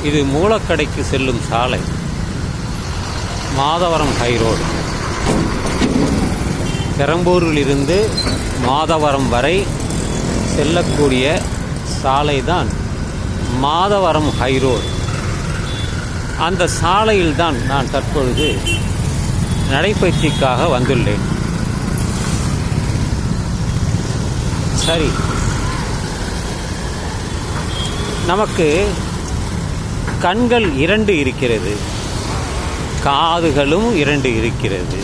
இது மூலக்கடைக்கு செல்லும் சாலை, மாதவரம் ஹைரோடு. பெரம்பூரிலிருந்து மாதவரம் வரை செல்லக்கூடிய சாலை தான் மாதவரம் ஹைரோடு. அந்த சாலையில் தான் நான் தற்பொழுது நடைபயிற்சிக்காக வந்துள்ளேன். சரி, நமக்கு கண்கள் 2 இருக்கிறது, காதுகளும் 2 இருக்கிறது,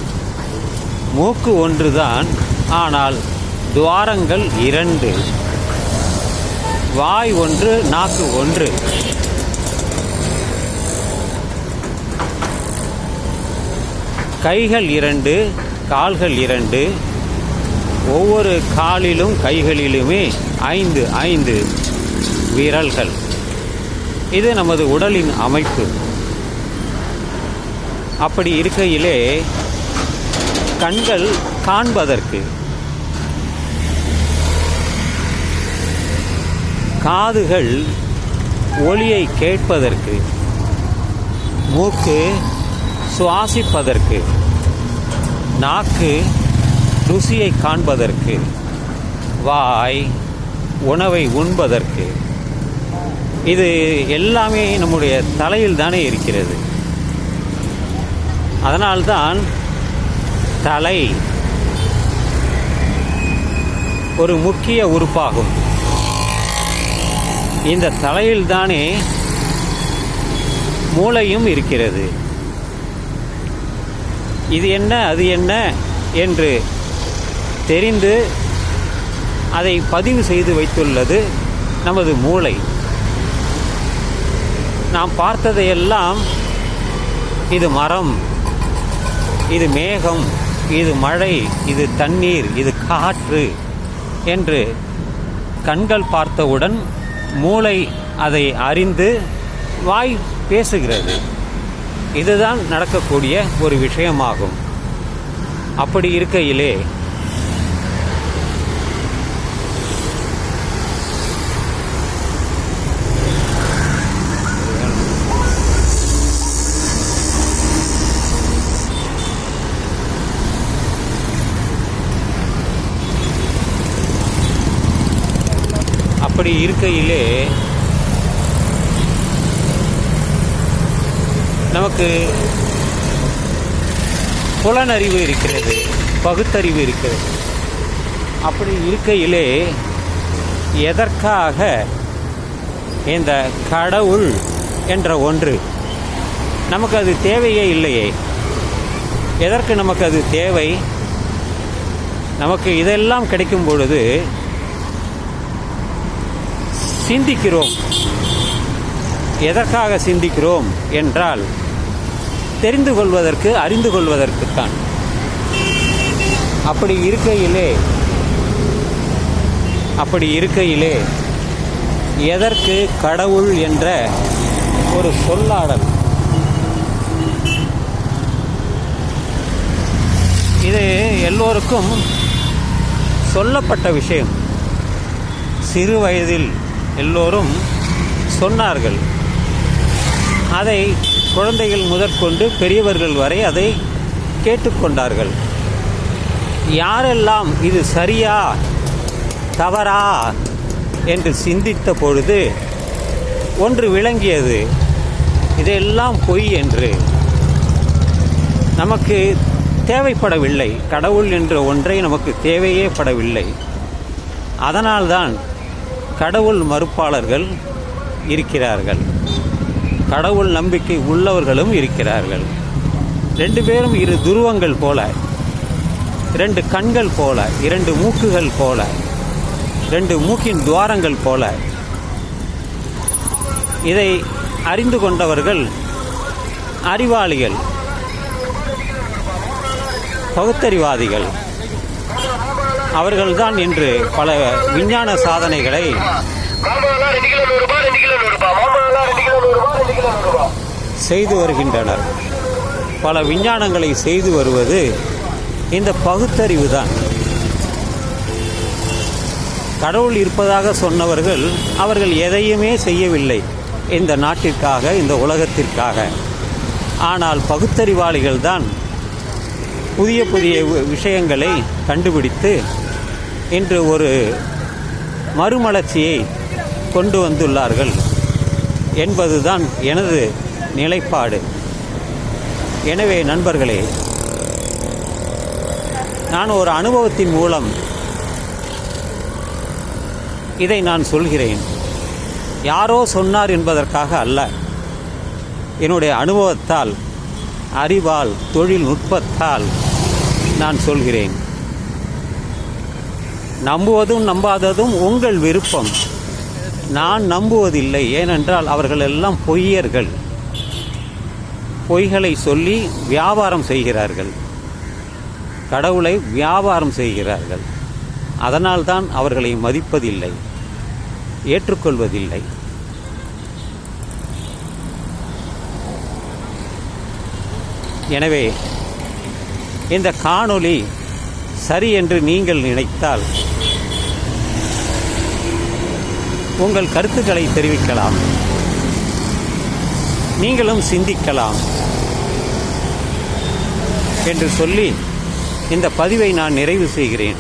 மூக்கு ஒன்றுதான், ஆனால் துவாரங்கள் 2, வாய் 1, நாக்கு 1. கைகள் 2, கால்கள் 2, ஒவ்வொரு காலிலும் கைகளிலுமே 5 விரல்கள். இது நமது உடலின் அமைப்பு. அப்படி இருக்கையிலே கண்கள் காண்பதற்கு, காதுகள் ஒலியை கேட்பதற்கு, மூக்கு சுவாசிப்பதற்கு, நாக்கு ருசியை காண்பதற்கு, வாய் உணவை உண்பதற்கு. இது எல்லாமே நம்முடைய தலையில் தானே இருக்கிறது. அதனால்தான் தலை ஒரு முக்கிய உறுப்பாகும். இந்த தலையில்தானே மூளையும் இருக்கிறது. இது என்ன அது என்ன என்று தெரிந்து அதை பதிவு செய்து வைத்துள்ளது நமது மூளை. நாம் பார்த்ததையெல்லாம் இது மரம், இது மேகம், இது மழை, இது தண்ணீர், இது காற்று என்று கண்கள் பார்த்தவுடன் மூளை அதை அறிந்து வாய் பேசுகிறது. இதுதான் நடக்கக்கூடிய ஒரு விஷயமாகும். அப்படி இருக்கையிலே நமக்கு புலனறிவு இருக்கிறது, பகுத்தறிவு இருக்கிறது. அப்படி இருக்கையிலே எதற்காக இந்த கடவுள் என்ற ஒன்று நமக்கு அது தேவையே இல்லையே? எதற்கு நமக்கு அது தேவை? நமக்கு இதெல்லாம் கிடைக்கும் பொழுது சிந்திக்கிறோம். எதற்காக சிந்திக்கிறோம் என்றால் தெரிந்து கொள்வதற்கு, அறிந்து கொள்வதற்குத்தான். அப்படி இருக்கையிலே எதற்கு கடவுள் என்ற ஒரு சொல்லாடல்? இது எல்லோருக்கும் சொல்லப்பட்ட விஷயம். சிறு வயதில் எல்லோரும் சொன்னார்கள். அதை குழந்தைகள் முதற்கொண்டு பெரியவர்கள் வரை அதை கேட்டுக்கொண்டார்கள். யாரெல்லாம் இது சரியா தவறா என்று சிந்தித்த பொழுது ஒன்று விளங்கியது, இதெல்லாம் பொய் என்று. நமக்கு தேவைப்படவில்லை, கடவுள் என்ற ஒன்றை நமக்கு தேவையே படவில்லை. அதனால்தான் கடவுள் மறுப்பாளர்கள் இருக்கிறார்கள், கடவுள் நம்பிக்கை உள்ளவர்களும் இருக்கிறார்கள். 2 பேரும் 2 துருவங்கள் போல, 2 கண்கள் போல, 2 மூக்குகள் போல, 2 மூக்கின் துவாரங்கள் போல. இதை அறிந்து கொண்டவர்கள் அறிவாளிகள், பகுத்தறிவாதிகள். அவர்கள்தான் இன்று பல விஞ்ஞான சாதனைகளை செய்து வருகின்றனர். பல விஞ்ஞானங்களை செய்து வருவது இந்த பகுத்தறிவு தான். கடவுள் இருப்பதாக சொன்னவர்கள் அவர்கள் எதையுமே செய்யவில்லை. இந்த நாட்டிற்காக, இந்த உலகத்திற்காக. ஆனால் பகுத்தறிவாளிகள் தான் புதிய புதிய விஷயங்களை கண்டுபிடித்து இன்று ஒரு மறுமலர்ச்சியை கொண்டு வந்துள்ளார்கள் என்பதுதான் எனது நிலைப்பாடு. எனவே நண்பர்களே, நான் ஒரு அனுபவத்தின் மூலம் இதை நான் சொல்கிறேன். யாரோ சொன்னார் என்பதற்காக அல்ல, என்னுடைய அனுபவத்தால், அறிவால், தொழில்நுட்பத்தால் நான் சொல்கிறேன். நம்புவதும் நம்பாததும் உங்கள் விருப்பம். நான் நம்புவதில்லை. ஏனென்றால் அவர்கள் எல்லாம் பொய்யர்கள். பொய்களை சொல்லி வியாபாரம் செய்கிறார்கள், கடவுளை வியாபாரம் செய்கிறார்கள். அதனால்தான் அவர்களை மதிப்பதில்லை, ஏற்றுக்கொள்வதில்லை. எனவே இந்த காணொளி சரி என்று நீங்கள் நினைத்தால் உங்கள் கருத்துக்களை தெரிவிக்கலாம், நீங்களும் சிந்திக்கலாம் என்று சொல்லி இந்த பதிவை நான் நிறைவு செய்கிறேன்.